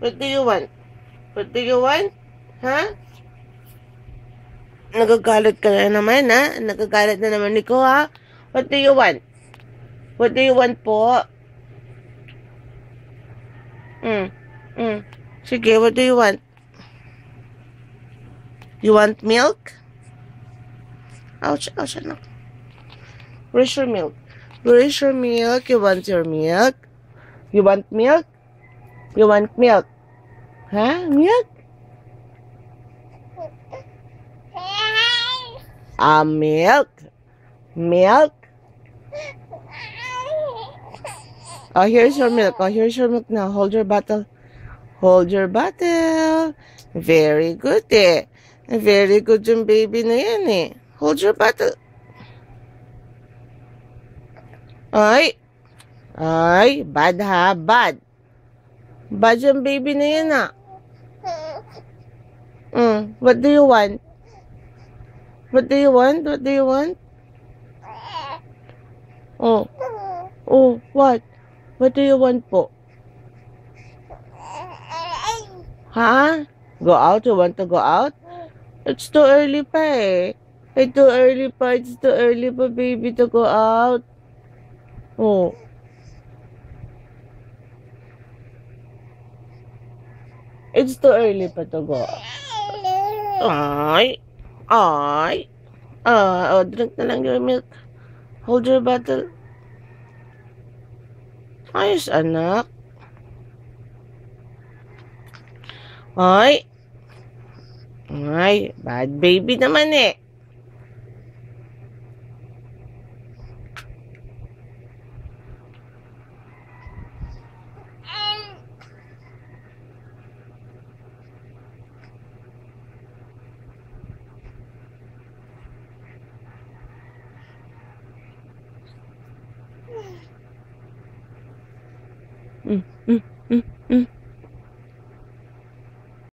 What do you want? What do you want? Ha? Nagagalit ka na naman, ha? Nagagalit na naman Nico, ha? What do you want? What do you want po? Sige, what do you want? You want milk? Ouch, ouch, anak. Where's your milk? Where's your milk? You want your milk? You want milk? You want milk? Huh? Milk? Milk. Milk. Oh, here's your milk. Oh, here's your milk now. Hold your bottle. Hold your bottle. Very good eh. Very good yung baby na yan eh. Hold your bottle. Ay. Ay, bad ha, bad. Bad yung baby na yan ah. What do you want? What do you want? What do you want? Oh. Oh, what? What do you want po? Ha? Go out? You want to go out? It's too early pa eh. It's too early pa. It's too early pa, baby, to go out. Oh. It's too early pa to go out. Ay. Ay. Oh, drink na lang your milk. Hold your bottle. Ayos, anak. Ay. Ay, bad baby naman eh.